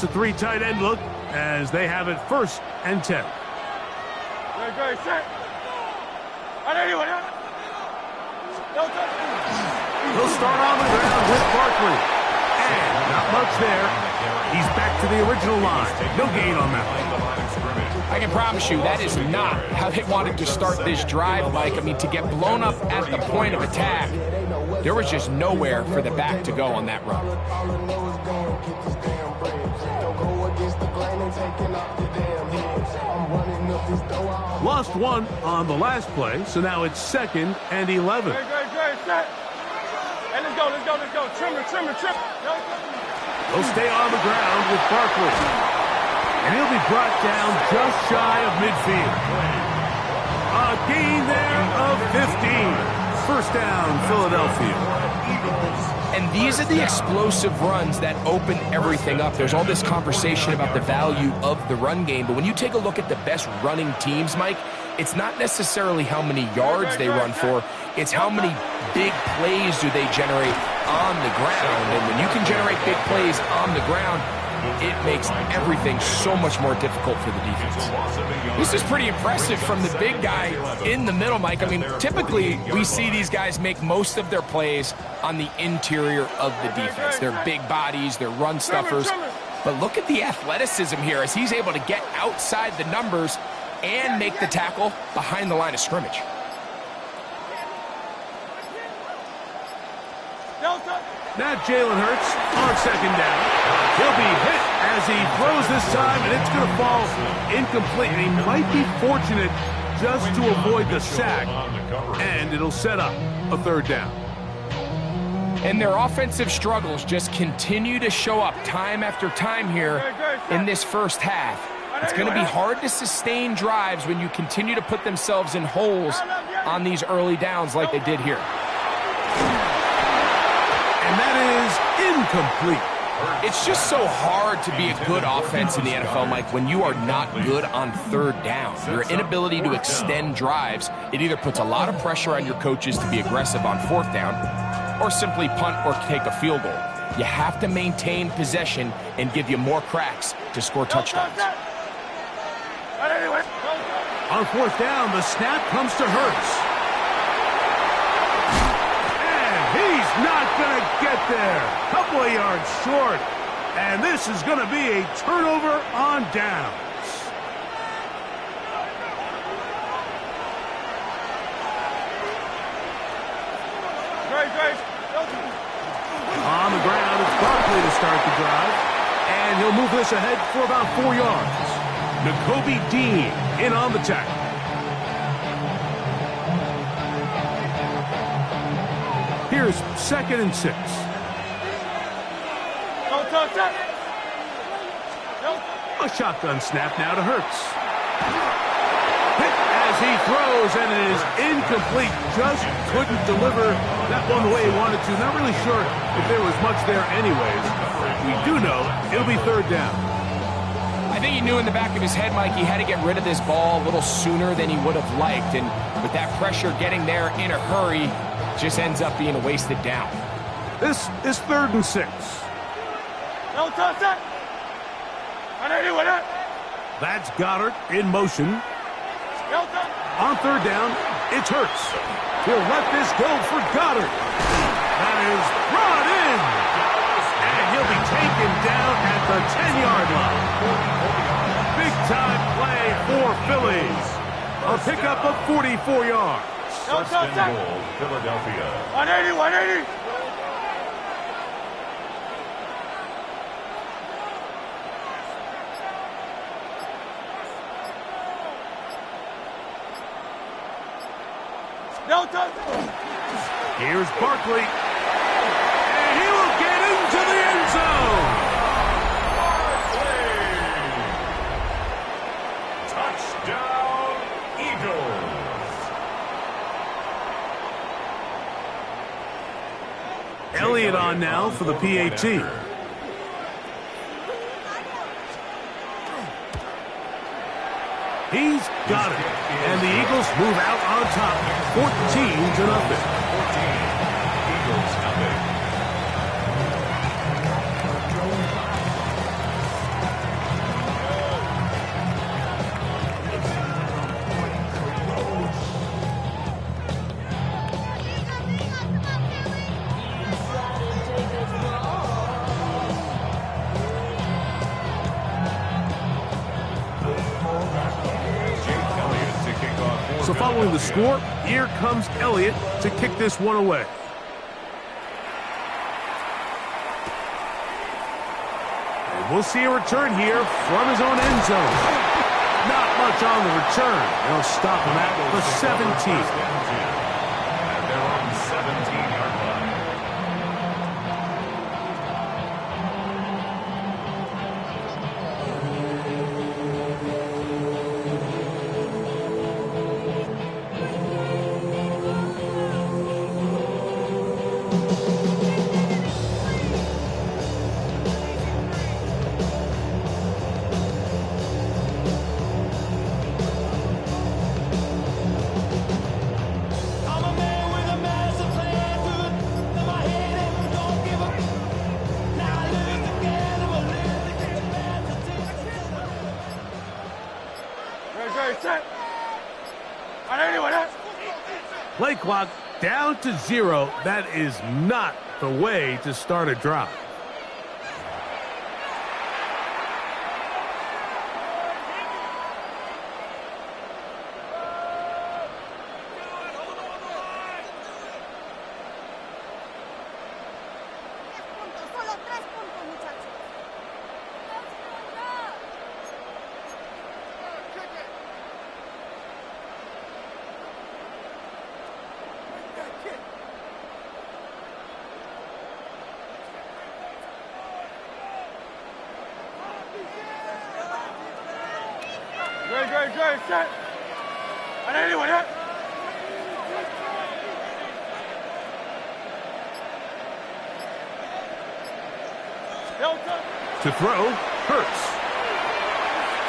It's a three tight end look as they have it 1st and 10. Great, set. He'll start on the ground with Barkley. And not much there. He's back to the original line. No gain on that. I can promise you that is not how they wanted to start this drive, Mike. I mean, to get blown up at the point of attack, there was just nowhere for the back to go on that run. Lost one on the last play, so now it's 2nd and 11. Great, set. And let's go. Trim. He'll stay on the ground with Barkley. And he'll be brought down just shy of midfield. A gain there of 15. 1st down, Philadelphia. And these are the explosive runs that open everything up. There's all this conversation about the value of the run game, but when you take a look at the best running teams, Mike, it's not necessarily how many yards they run for, it's how many big plays do they generate on the ground. And when you can generate big plays on the ground, it makes everything so much more difficult for the defense. This is pretty impressive from the big guy in the middle, Mike. I mean, typically we see these guys make most of their plays on the interior of the defense. They're big bodies, they're run stuffers. But look at the athleticism here as he's able to get outside the numbers and make the tackle behind the line of scrimmage. Now Jalen Hurts on 2nd down. He'll be hit as he throws this time, and it's going to fall incomplete. And he might be fortunate just to avoid the sack, and it'll set up a 3rd down. And their offensive struggles just continue to show up time after time here in this first half. It's going to be hard to sustain drives when you continue to put themselves in holes on these early downs like they did here. And that is incomplete. It's just so hard to be a good offense in the NFL, Mike, when you are not good on 3rd down. Your inability to extend drives, it either puts a lot of pressure on your coaches to be aggressive on 4th down or simply punt or take a field goal. You have to maintain possession and give you more cracks to score touchdowns. On 4th down, the snap comes to Hurts. Not going to get there. Couple of yards short. And this is going to be a turnover on downs. Great. On the ground, it's Barkley to start the drive. And he'll move this ahead for about 4 yards. Nakobe Dean in on the tackle. Here's 2nd and 6. A shotgun snap now to Hurts. Hit as he throws, and it is incomplete. Just couldn't deliver that one the way he wanted to. Not really sure if there was much there anyways. We do know it'll be 3rd down. I think he knew in the back of his head, Mike, he had to get rid of this ball a little sooner than he would have liked. And with that pressure getting there in a hurry, just ends up being a wasted down. This is 3rd and 6. That's Goddard in motion. On 3rd down, it's Hurts. He'll let this go for Goddard. That is brought in. And he'll be taken down at the 10-yard line. Big-time play for Phillies. A pickup of 44 yards. First and goal, Philadelphia. 180. Here's Barkley. And he will get into the end zone. Touchdown, Eagles. Elliott on now for the PAT. He's got it. And the Eagles move out on top, 14-0. 14, Eagles nothing. So following the score, here comes Elliott to kick this one away. And we'll see a return here from his own end zone. Not much on the return. They'll stop him at the 17. At their own 17-yard line. Play clock down to 0. That is not the way to start a drive. Solo 3 puntos, muchachos. Great, set. And anyone hit? To throw, Hurts.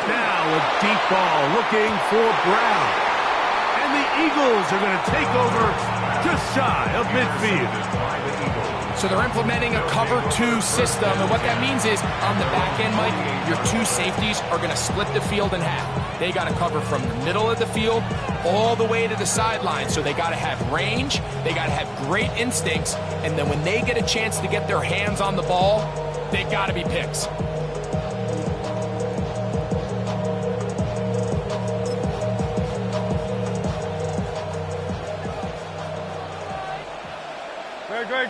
Now a deep ball looking for Brown. And the Eagles are going to take over just shy of midfield. So they're implementing a cover 2 system, and what that means is on the back end, Mike, your 2 safeties are going to split the field in half. They got to cover from the middle of the field all the way to the sideline. So they got to have range, they got to have great instincts, and then when they get a chance to get their hands on the ball, they got to be picks.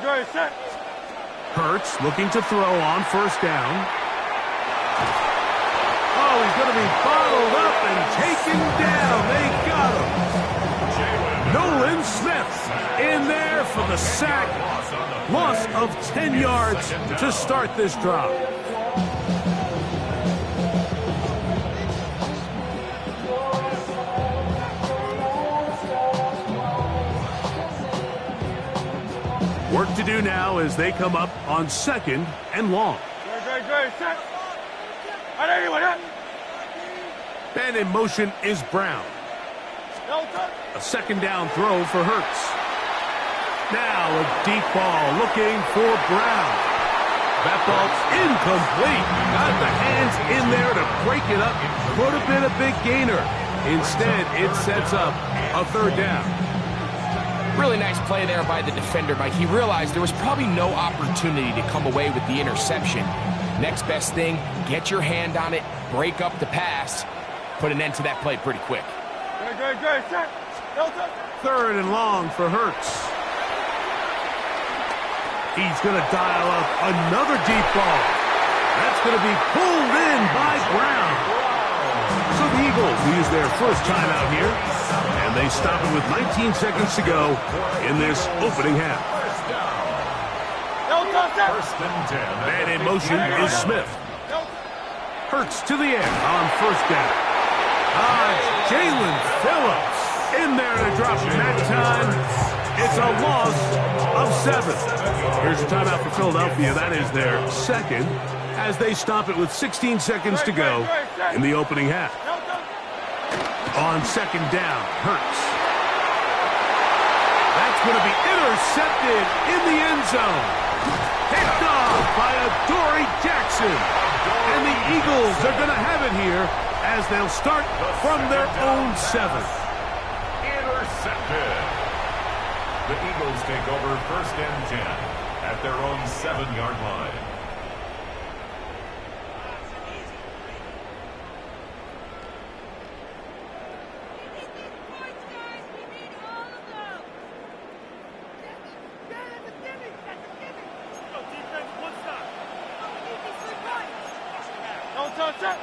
Great, set. Hurts looking to throw on first down. Oh, he's going to be bottled up and taken down. They got him. Nolan Smith in there for the sack. Loss of 10 yards to start this drive. Work to do now as they come up on 2nd and long. Great, set. And anyone hit? And in motion is Brown. A 2nd down throw for Hurts. Now a deep ball looking for Brown. That ball's incomplete. Got the hands in there to break it up. Could have been a big gainer. Instead, it sets up a 3rd down. Really nice play there by the defender, Mike. He realized there was probably no opportunity to come away with the interception. Next best thing, get your hand on it, break up the pass, put an end to that play pretty quick. Great, set. 3rd and long for Hurts. He's going to dial up another deep ball. That's going to be pulled in by Brown. So the Eagles use their first timeout here, and they stop it with 19 seconds to go in this opening half. First and 10. And in motion is Smith. Hurts to the air on first down. Jalen Phillips in there to drop him. That time, it's a loss of 7. Here's a timeout for Philadelphia. That is their 2nd as they stop it with 16 seconds to go in the opening half. On 2nd down, Hurts. That's going to be intercepted in the end zone. Picked off by Adoree Jackson. And the Eagles are going to have it here as they'll start from their own 7th. Intercepted. The Eagles take over 1st and 10 at their own 7-yard line. Don't touch it.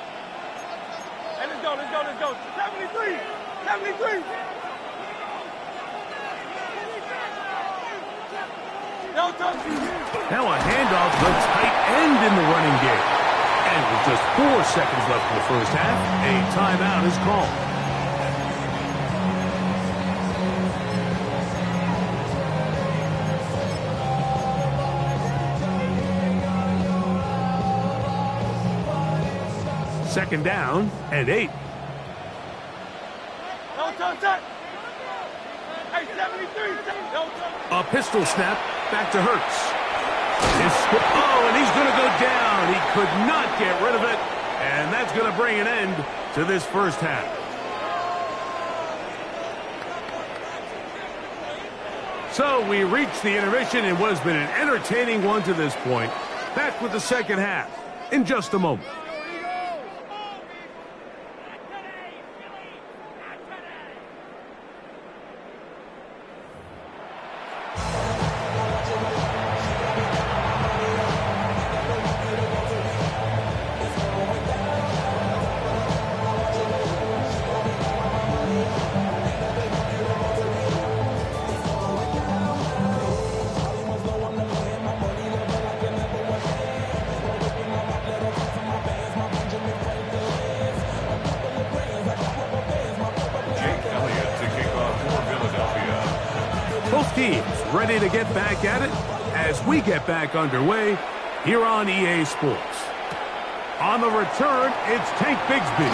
Hey, let's go, let's go, let's go. 73. 73. Don't touch it. Now a handoff to the tight end in the running game. And with just 4 seconds left in the first half, a timeout is called. Second down and 8. Don't touch it. Hey, 73. Don't touch it. A pistol snap back to Hurts. Oh, and he's going to go down. He could not get rid of it. And that's going to bring an end to this first half. So we reach the intermission in what has been an entertaining one to this point. Back with the second half in just a moment. Both teams ready to get back at it as we get back underway here on EA Sports. On the return, it's Tank Bigsby.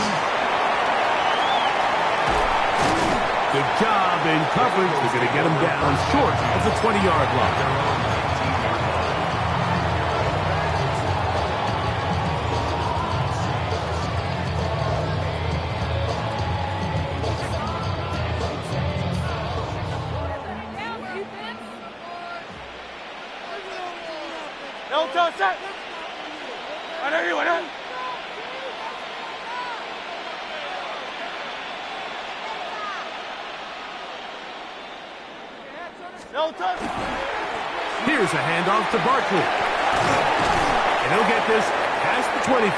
Good job in coverage. They're going to get him down short of the 20-yard line. Don't touch it. I know you want it. Don't touch it. Here's a handoff to Barkley. And he'll get this past the 25,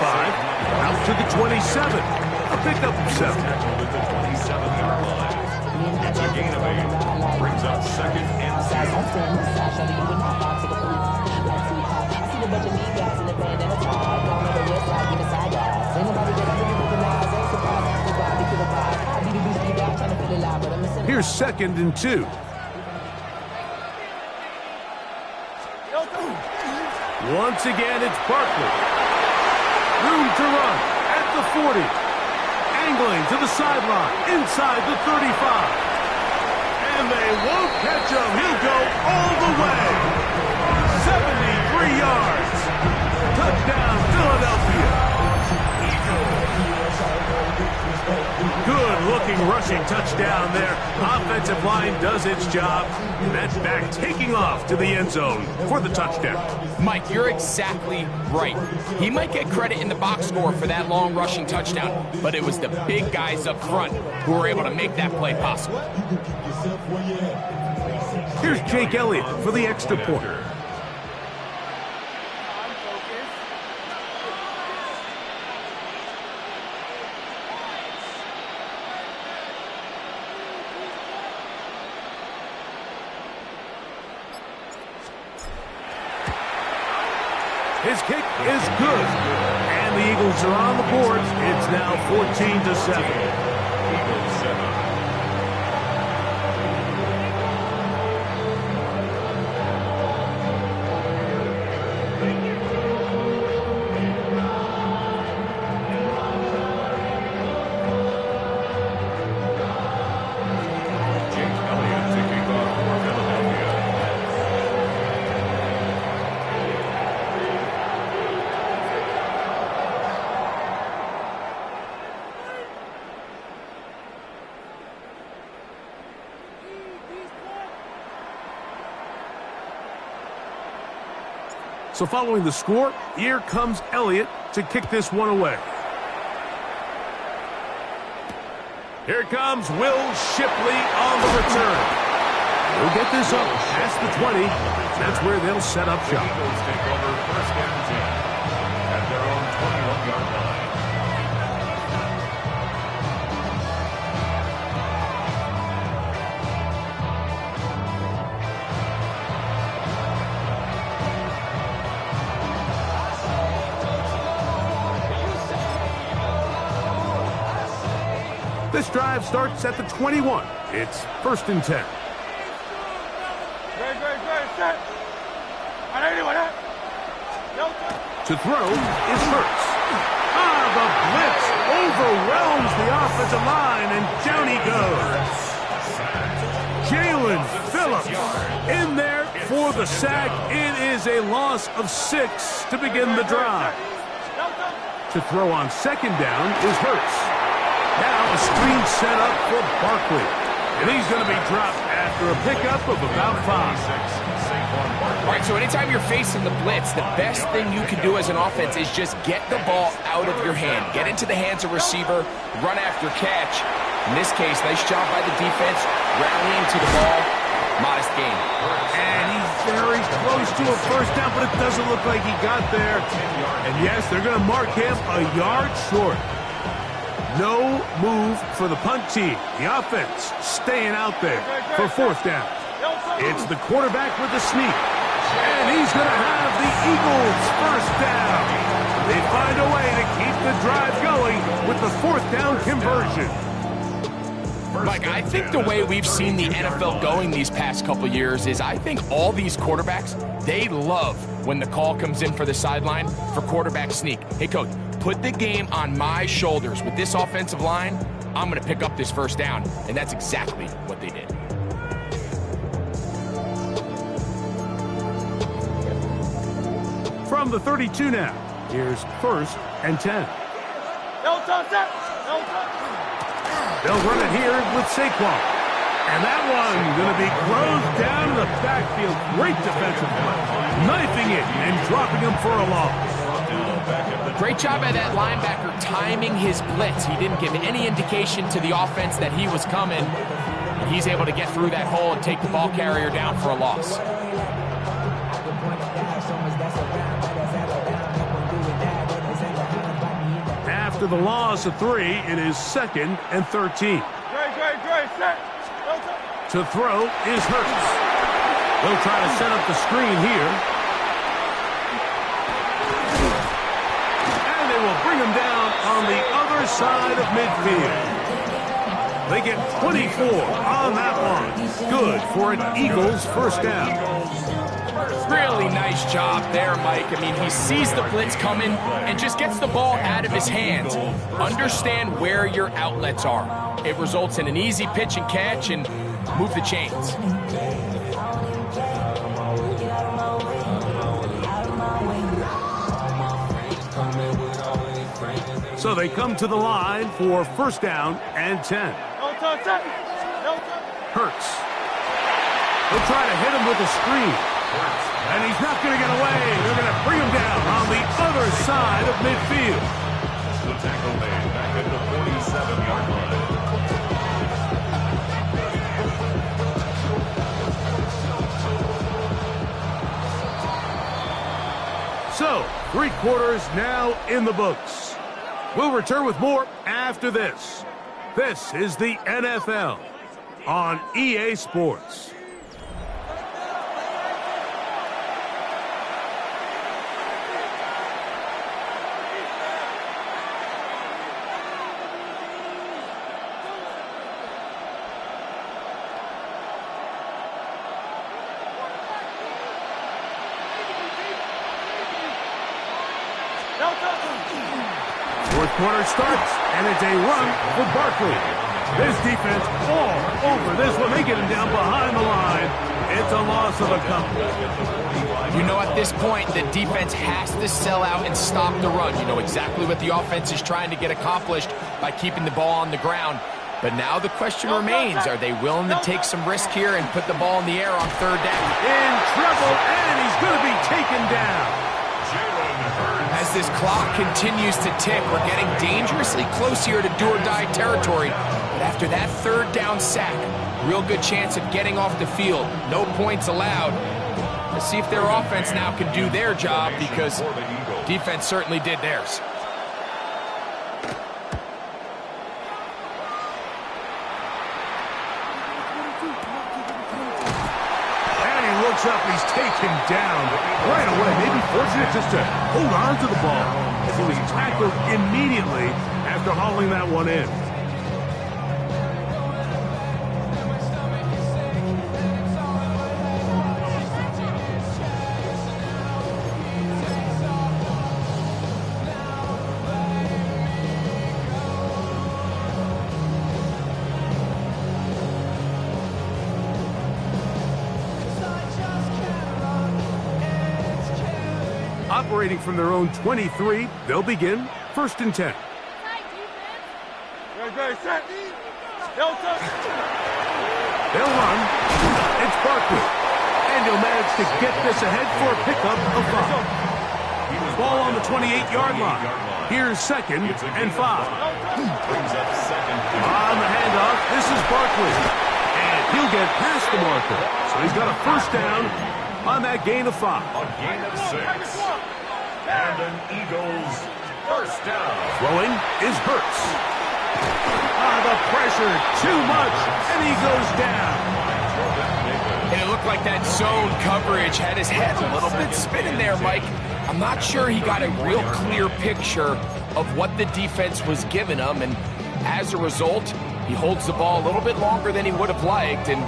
out to the 27. A pickup of 7. Tackled at the 27-yard line. It's a gain of 8. Brings up second and 2. Here's second and 2. Once again, it's Barkley. Room to run at the 40. Angling to the sideline, inside the 35. And they won't catch him. He'll go all the way. 73 yards. Touchdown, Philadelphia. Good-looking rushing touchdown there. Offensive line does its job. And that's back taking off to the end zone for the touchdown. Mike, you're exactly right. He might get credit in the box score for that long rushing touchdown, but it was the big guys up front who were able to make that play possible. Here's Jake Elliott for the extra point. His kick is good. And the Eagles are on the board. It's now 14-7. Eagles 7. So following the score, here comes Elliott to kick this one away. Here comes Will Shipley on the return. He'll get this up past the 20. That's where they'll set up shop. The Eagles take over first and 10 at their own 21-yard line. This drive starts at the 21. It's 1st and 10. Great, set. To throw is Hurts. The blitz overwhelms the offensive line, and down he goes. Jalen Phillips in there for the sack. It is a loss of 6 to begin the drive. To throw on 2nd down is Hurts. Now a screen set up for Barkley. And he's going to be dropped after a pickup of about 5. All right, so anytime you're facing the blitz, the best thing you can do as an offense is just get the ball out of your hand. Get into the hands of receiver, run after catch. In this case, nice job by the defense, rallying to the ball. Modest gain. And he's very close to a 1st down, but it doesn't look like he got there. And yes, they're going to mark him a yard short. No move for the punt team. The offense staying out there for 4th down. It's the quarterback with the sneak. And he's going to have the Eagles 1st down. They find a way to keep the drive going with the 4th down conversion. Mike, I think the way we've seen the NFL going these past couple years is I think all these quarterbacks, they love when the call comes in for the sideline for quarterback sneak. Hey, coach, put the game on my shoulders. With this offensive line, I'm going to pick up this 1st down. And that's exactly what they did. From the 32 now, here's 1st and 10. They'll run it here with Saquon. And that one going to be closed down in the backfield. Great defensive play. Knifing it and dropping him for a loss. Great job by that linebacker timing his blitz. He didn't give any indication to the offense that he was coming. And he's able to get through that hole and take the ball carrier down for a loss. After the loss of 3, it is 2nd and 13. Great, set. To throw is Hurts. They'll try to set up the screen here. And they will bring him down on the other side of midfield. They get 24 on that one. Good for an Eagles 1st down. Really nice job there, Mike. I mean, he sees the blitz coming and just gets the ball out of his hands. Understand where your outlets are. It results in an easy pitch and catch and move the chains. So they come to the line for 1st down and 10. Hurts. They'll try to hit him with a screen. And he's not going to get away. They're going to bring him down on the other side of midfield. The tackle made back at the 47-yard line. So, 3 quarters now in the books. We'll return with more after this. This is the NFL on EA Sports. Fourth quarter starts, and it's a run for Barkley. This defense all over this one. They get him down behind the line. It's a loss of a couple. You know, at this point, the defense has to sell out and stop the run. You know exactly what the offense is trying to get accomplished by keeping the ball on the ground. But now the question remains, are they willing to take some risk here and put the ball in the air on 3rd down? In trouble, and he's going to be taken down. As this clock continues to tick, we're getting dangerously close here to do-or-die territory. But after that 3rd down sack, real good chance of getting off the field. No points allowed. Let's see if their offense now can do their job, because defense certainly did theirs. Up, he's taken down right away. Maybe fortunate just to hold on to the ball as he was tackled immediately after hauling that one in. Operating from their own 23, they'll begin 1st and 10. Good, set. Delta. They'll run. It's Barkley. And he'll manage to get this ahead for a pickup of 5. Ball on the 28-yard line. Here's 2nd and 5. Brings up 2nd. On the handoff, this is Barkley. And he'll get past the marker. So he's got a 1st down on that gain of 5. A gain of 6. And an Eagles 1st down. Throwing is Hurts. The pressure, too much, and he goes down. And it looked like that zone coverage had his head a little bit spinning there, Mike. I'm not sure he got a real clear picture of what the defense was giving him, and as a result, he holds the ball a little bit longer than he would have liked, and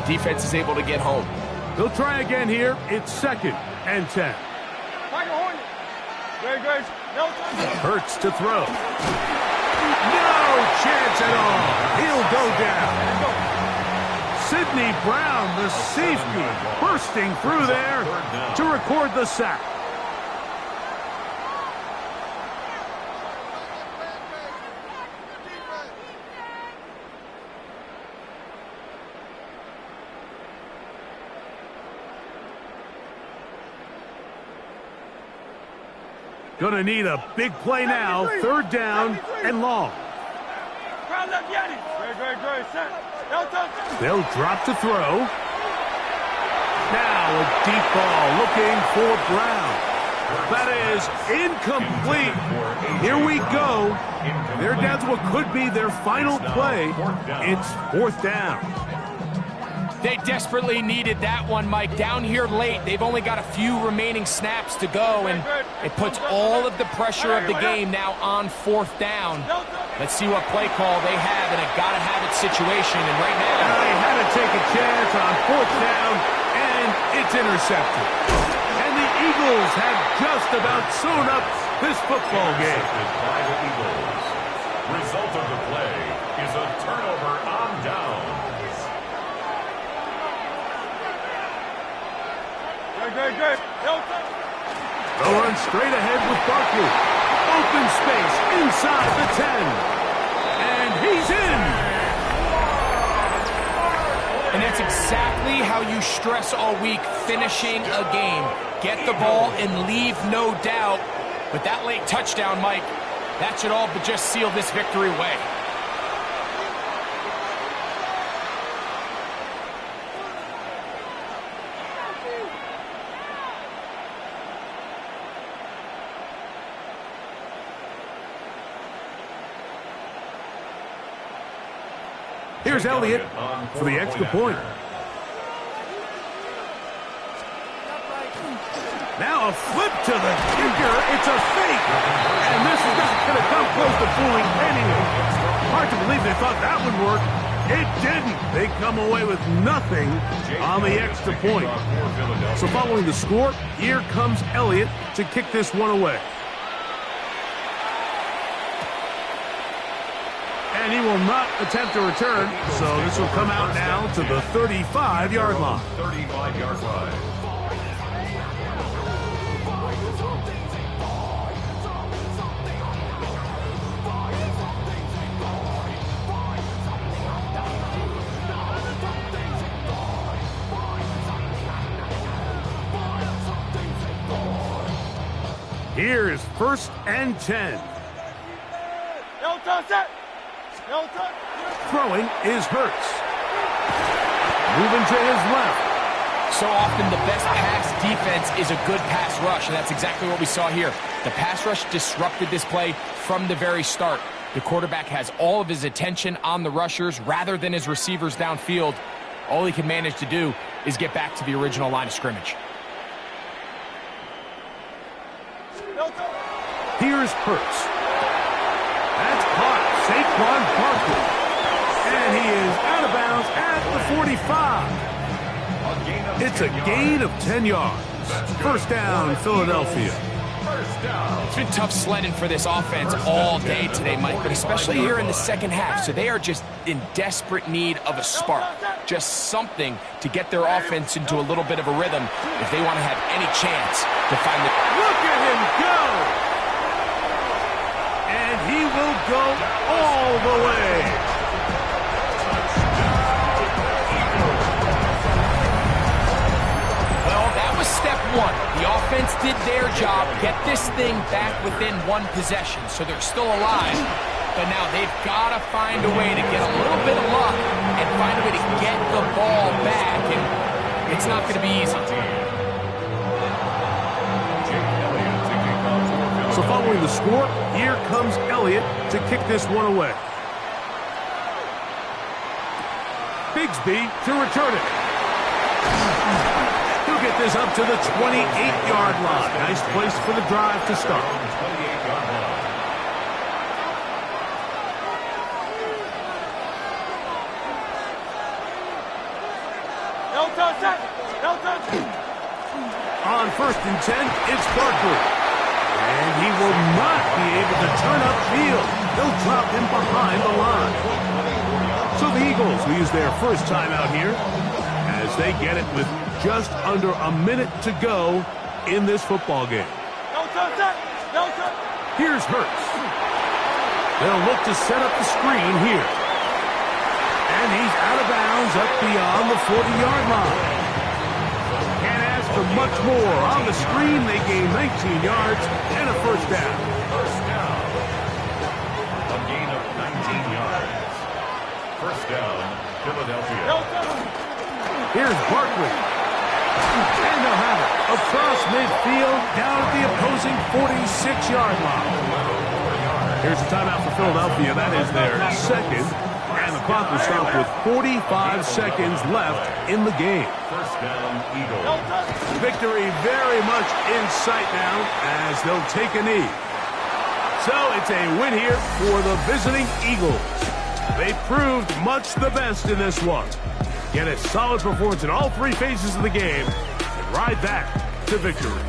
the defense is able to get home. They'll try again here. It's 2nd and 10. Hurts to throw. No chance at all. He'll go down. Sidney Brown, the safety, bursting through there to record the sack. Gonna need a big play now. 3rd down and long. They'll drop to throw. Now a deep ball looking for Brown. That is incomplete. Here we go. They're down to what could be their final play. It's 4th down. They desperately needed that one, Mike. Down here late, they've only got a few remaining snaps to go, and it puts all of the pressure of the game now on 4th down. Let's see what play call they have in a gotta-have-it situation, and right now... They had to take a chance on 4th down, and it's intercepted. And the Eagles have just about sewn up this football game. By the Eagles. Result of the play is a turnover on downs. They'll run straight ahead with Barkley. Open space inside the 10. And he's in. And that's exactly how you stress all week, finishing a game. Get the ball and leave no doubt. But that late touchdown, Mike, that should all but just seal this victory away. Here's Elliott for the extra point. Now a flip to the kicker. It's a fake. And this is not going to come close to fooling anyone. Hard to believe they thought that would work. It didn't. They come away with nothing on the extra point. So following the score, here comes Elliott to kick this one away. And he will not attempt to return, so this will come out now to the 35-yard line. 35-yard line. Here is 1st and 10. Throwing is Hurts. Moving to his left. So often the best pass defense is a good pass rush, and that's exactly what we saw here. The pass rush disrupted this play from the very start. The quarterback has all of his attention on the rushers rather than his receivers downfield. All he can manage to do is get back to the original line of scrimmage. Here's Hurts. That's caught. Saquon Barkley. And he is out of bounds at the 45. It's a gain of 10 yards. 1st down, Philadelphia. It's been tough sledding for this offense all day today, Mike, but especially here in the second half. So they are just in desperate need of a spark. just something to get their offense into a little bit of a rhythm if they want to have any chance to find the... Look at him go! And he will go all the way. Well, that was step one. The offense did their job, get this thing back within one possession, so they're still alive. But now they've got to find a way to get a little bit of luck and find a way to get the ball back, and it's not going to be easy. So following the score, here comes Elliott to kick this one away. Bigsby to return it. He'll get this up to the 28-yard line. Nice place for the drive to start. On 1st and 10, it's Barkley. And he will not be able to turn upfield. They'll drop him behind the line. So the Eagles will use their first timeout here as they get it with just under a minute to go in this football game. Here's Hurts. They'll look to set up the screen here. And he's out of bounds up beyond the 40-yard line. Can't ask for much more. On the screen, they gain 19 yards and a first down. First down. A gain of 19 yards. First down, Philadelphia. Here's Barkley. And they'll have it across midfield down at the opposing 46-yard line. Here's a timeout for Philadelphia. That is their second. And the clock will stop with 45 seconds left in the game. First down, Eagles. Victory very much in sight now as they'll take a knee. So it's a win here for the visiting Eagles. They proved much the best in this one. Get a solid performance in all three phases of the game and ride that to victory.